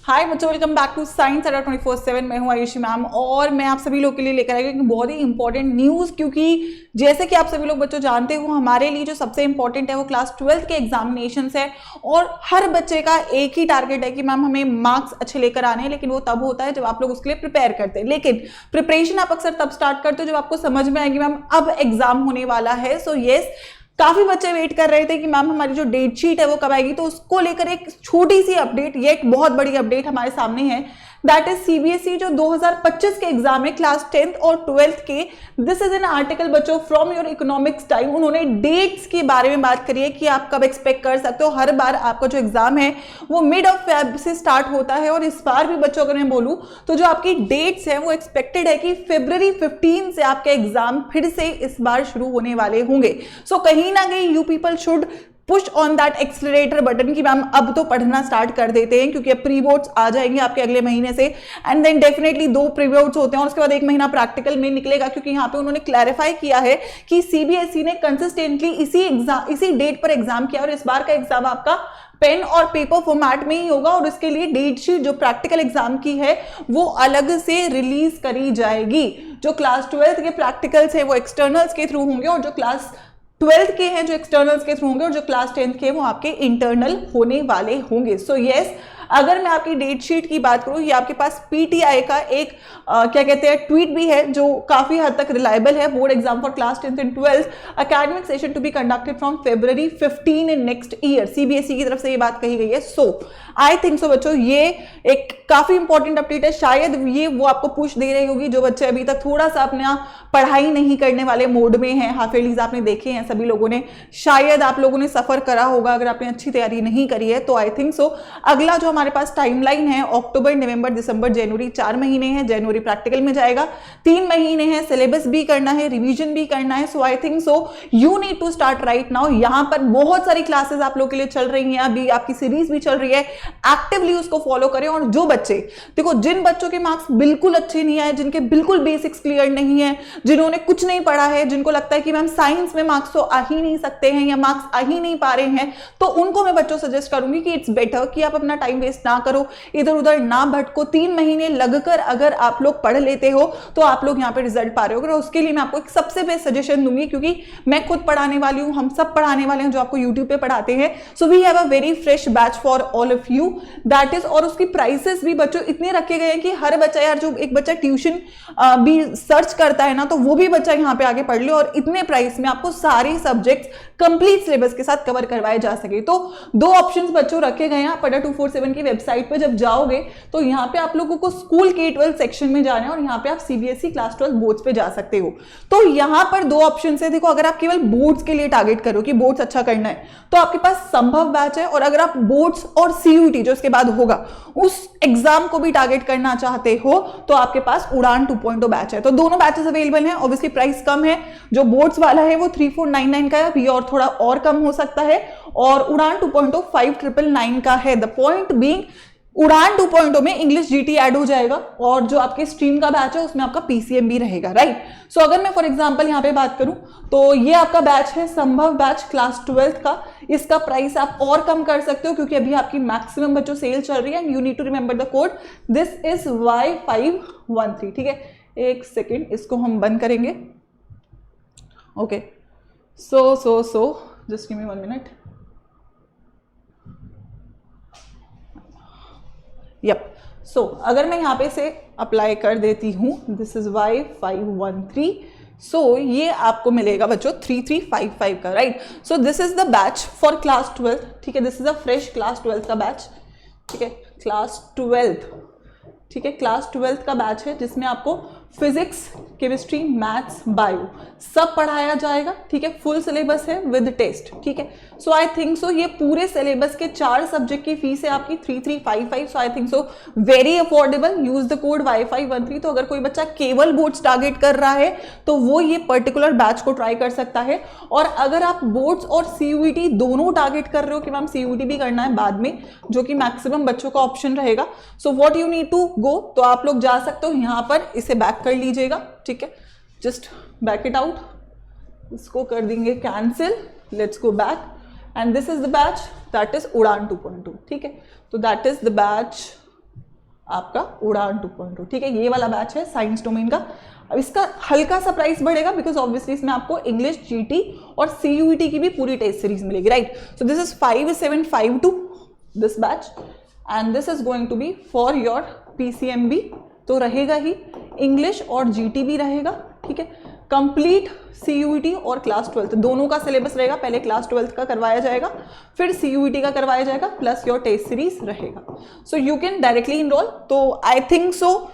हाय बच्चों, welcome back to science अड्डा 24/7। मैं हूं आयुषी मैम और मैं आप सभी लोग के लिए लेकर आई हूं बहुत ही इंपॉर्टेंट न्यूज़, क्योंकि जैसे कि आप सभी लोग बच्चों जानते हो, हमारे लिए जो सबसे इंपॉर्टेंट है वो क्लास 12th के एग्जामिनेशंस है। और हर बच्चे का एक ही टारगेट है कि मैम हमें मार्क्स अच्छे लेकर आने हैं, लेकिन वो तब होता है जब आप लोग उसके लिए प्रिपेयर करते हैं। लेकिन प्रिपरेशन आप अक्सर तब स्टार्ट करते हो जब आपको समझ में आएगी मैम अब एग्जाम होने वाला है। सो यस, काफी बच्चे वेट कर रहे थे कि मैम हमारी जो डेट शीट है वो कब आएगी, तो उसको लेकर एक छोटी सी अपडेट, ये एक बहुत बड़ी अपडेट हमारे सामने है। दैट इज सीबीएसई जो 2025 के एग्जाम है क्लास 10th और 12th के। दिस इज एन आर्टिकल बच्चों फ्रॉम योर इकोनॉमिक्स टाइम। उन्होंने डेट्स के बारे में बात करी है कि आप कब एक्सपेक्ट कर सकते हो। हर बार आपका जो एग्जाम है वो मिड ऑफ फेब से स्टार्ट होता है, और इस बार भी बच्चों अगर मैं बोलूं तो जो आपकी डेट्स है वो एक्सपेक्टेड है कि February 15 से आपके एग्जाम फिर से इस बार शुरू होने वाले होंगे। सो कहीं ना कहीं you people should push on that accelerator button कि मैम अब तो पढ़ना स्टार्ट कर देते हैं, क्योंकि अब प्री बोर्ड्स आ जाएंगे आपके अगले महीने से। And then definitely 2 pre boards होते हैं और उसके बाद 1 महीना प्रैक्टिकल में निकलेगा, क्योंकि यहाँ पे उन्होंने क्लैरिफाई किया है कि सीबीएसई ने कंसिस्टेंटली इसी डेट पर एग्जाम किया, और इस बार का एग्जाम आपका पेन और पेपर फॉर्मेट में ही होगा, और उसके लिए डेट शीट जो प्रैक्टिकल एग्जाम की है वो अलग से रिलीज करी जाएगी। जो क्लास 12th के प्रैक्टिकल्स है वो एक्सटर्नल्स के थ्रू होंगे, और जो क्लास 12th के हैं जो एक्सटर्नल्स के थ्रू होंगे, और जो क्लास 10th के वो आपके इंटरनल होने वाले होंगे। सो यस, अगर मैं आपकी डेट शीट की बात करूं, ये आपके पास पीटीआई का एक क्या कहते हैं ट्वीट भी है जो काफी हद तक रिलायबल है। Board exam for class 10th and 12th academic session to be conducted from February 15 in next year. CBSE की तरफ से ये बात कही गई है। सो आई थिंक सो बच्चों ये एक काफी इंपॉर्टेंट अपडेट है। शायद ये वो आपको पुश दे रही होगी जो बच्चे अभी तक थोड़ा सा अपना पढ़ाई नहीं करने वाले मोड में हैं। हाफ ईयरलीज आपने देखे हैं सभी लोगों ने, शायद आप लोगों ने सफर करा होगा अगर आपने अच्छी तैयारी नहीं करी है तो। आई थिंक सो अगला जो हमारे पास टाइमलाइन है अक्टूबर, नवंबर, दिसंबर, जनवरी, 4 महीने हैं। जनवरी प्रैक्टिकल में जाएगा, 3 महीने हैं, सिलेबस भी करना है, रिवीजन भी करना है। So I think so you need to start right now. यहां पर बहुत सारी क्लासेस आप लोग के लिए चल रही हैं, अभी आपकी सीरीज भी चल रही है, एक्टिवली उसको फॉलो करें। और जो बच्चे देखो, जिन बच्चों के मार्क्स बिल्कुल अच्छे नहीं आए, जिनके बिल्कुल बेसिक्स क्लियर नहीं है, जिन्होंने कुछ नहीं पढ़ा है, जिनको लगता है कि मैम साइंस में मार्क्स तो आ ही नहीं सकते हैं या मार्क्स आ ही नहीं पा रहे हैं, तो उनको मैं बच्चों सजेस्ट करूंगी कि इट्स बेटर कि आप अपना टाइम वेस्ट ना करो, इधर उधर ना भटको। 3 महीने लगकर अगर आप लोग पढ़ लेते हो तो आप लोग यहाँ पे रिजल्ट पा रहे हो। उसके लिए मैं आपको एक सबसे बेस्ट सजेशन दूंगी, क्योंकि मैं खुद पढ़ाने वाली हूँ, हम सब पढ़ाने वाले हैं जो आपको यूट्यूब पे पढ़ाते हैं। So we have a very fresh batch for all of you, that is. और उसकी प्राइसेस भी बच्चों इतने रखे गए हैं कि हर बच्चा, यार जो एक बच्चा ट्यूशन भी सर्च करता है ना, तो वो भी बच्चा यहाँ पे आगे पढ़ ले, और इतने प्राइस में आपको सारे सब्जेक्ट्स कंप्लीट सिलेबस के साथ कवर करवाए जा सके। तो 2 ऑप्शंस बच्चों रखे गए हैं। आप अड्डा 247 की वेबसाइट पर जब जाओगे तो यहाँ पे आप लोगों को स्कूल K-12 सेक्शन में जाना है, और यहाँ पे आप सीबीएसई क्लास 12 बोर्ड्स पे जा सकते हो। तो यहाँ पर 2 ऑप्शन है। देखो, अगर आप केवल बोर्ड्स के लिए टारगेट करो कि बोर्ड्स अच्छा करना है, तो आपके पास संभव बैच है। और अगर आप बोर्ड्स और सीयूटी जो इसके बाद होगा उस एग्जाम को भी टारगेट करना चाहते हो, तो आपके पास उड़ान 2.0 बैच है। तो दोनों बैचेस अवेलेबल हैं। ऑब्वियसली प्राइस कम है, जो बोर्ड्स वाला है वो 3499 का है, और थोड़ा और कम हो सकता है, और उड़ान 2.0 5999 का है। द पॉइंट बीइंग, उड़ान 2.0 में इंग्लिश जीटी ऐड हो जाएगा, और जो आपके स्ट्रीम का बैच है उसमें आपका पीसीएम भी रहेगा, राइट। सो अगर मैं फॉर एग्जांपल यहाँ पे बात करूं तो ये आपका बैच है संभव बैच क्लास 12th का। इसका प्राइस आप और कम कर सकते हो, क्योंकि अभी आपकी मैक्सिमम बच्चों सेल चल रही है। And you need to remember the code, this is Y513। ठीक है, एक सेकेंड, इसको हम बंद करेंगे। Okay, so just give me 1 minute. Yup, so अगर मैं यहाँ पे से अप्लाई कर देती हूँ, दिस इज Y513। सो ये आपको मिलेगा बच्चों 3355 का, right. So this is the batch for class 12th। ठीक है, this is a fresh class 12th का बैच। ठीक है, क्लास 12th, ठीक है, क्लास 12th का बैच है जिसमें आपको फिजिक्स, केमिस्ट्री, मैथ्स, बायो सब पढ़ाया जाएगा। ठीक है, फुल सिलेबस है विद टेस्ट। ठीक है, सो आई थिंक सो ये पूरे सिलेबस के 4 सब्जेक्ट की फीस है आपकी 3355। So I think so very affordable. Use the code Y513। तो अगर कोई बच्चा केवल बोर्ड्स टारगेट कर रहा है तो वो ये पर्टिकुलर बैच को ट्राई कर सकता है। और अगर आप बोर्ड्स और सीयूईटी दोनों टारगेट कर रहे हो कि मैम सीयूईटी भी करना है बाद में, जो कि मैक्सिमम बच्चों का ऑप्शन रहेगा, so what you need to go, तो आप लोग जा सकते हो यहाँ पर, इसे बैक कर लीजिएगा। ठीक है, जस्ट बैक इट आउट, इसको कर देंगे cancel, let's go back, and this is the batch that is उड़ान 2.2। ठीक है, तो दैट इज द बैच आपका उड़ान 2.0, ठीक है। ये वाला बैच है साइंस डोमेन का। अब इसका हल्का सा प्राइस बढ़ेगा बिकॉज ऑब्वियसली इसमें आपको इंग्लिश, जीटी और सीयूईटी की भी पूरी टेस्ट सीरीज मिलेगी, right. So this is 5752 this batch and this is going to be for your PCMB, तो रहेगा ही इंग्लिश और जीटी भी रहेगा, ठीक है। कंप्लीट सीयूईटी और क्लास 12 दोनों का सिलेबस रहेगा, पहले क्लास 12 का करवाया जाएगा, फिर सीयूईटी का करवाया जाएगा, प्लस योर टेस्ट सीरीज रहेगा। So you can directly enrol. तो आई थिंक सो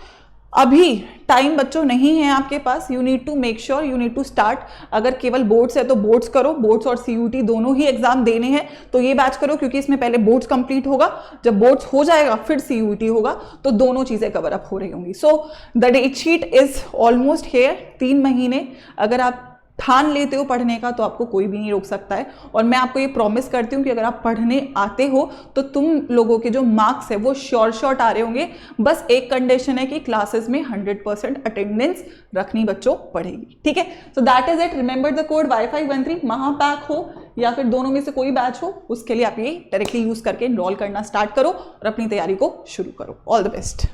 अभी टाइम बच्चों नहीं है आपके पास, you need to make sure, you need to start. अगर केवल बोर्ड्स है तो बोर्ड्स करो, बोर्ड्स और सीयूटी दोनों ही एग्जाम देने हैं तो ये बैच करो, क्योंकि इसमें पहले बोर्ड्स कंप्लीट होगा, जब बोर्ड्स हो जाएगा फिर सीयूटी होगा, तो दोनों चीजें कवर अप हो रही होंगी। So the date sheet is almost here. 3 महीने अगर आप ठान लेते हो पढ़ने का तो आपको कोई भी नहीं रोक सकता है। और मैं आपको ये प्रॉमिस करती हूँ कि अगर आप पढ़ने आते हो तो तुम लोगों के जो मार्क्स है वो श्योर आ रहे होंगे। बस एक कंडीशन है कि क्लासेस में 100% अटेंडेंस रखनी बच्चों पड़ेगी, ठीक है। So that is it. Remember the code Y513, महापैक हो या फिर दोनों में से कोई बैच हो, उसके लिए आप ये डायरेक्टली यूज करके एनरोल करना स्टार्ट करो और अपनी तैयारी को शुरू करो। All the best.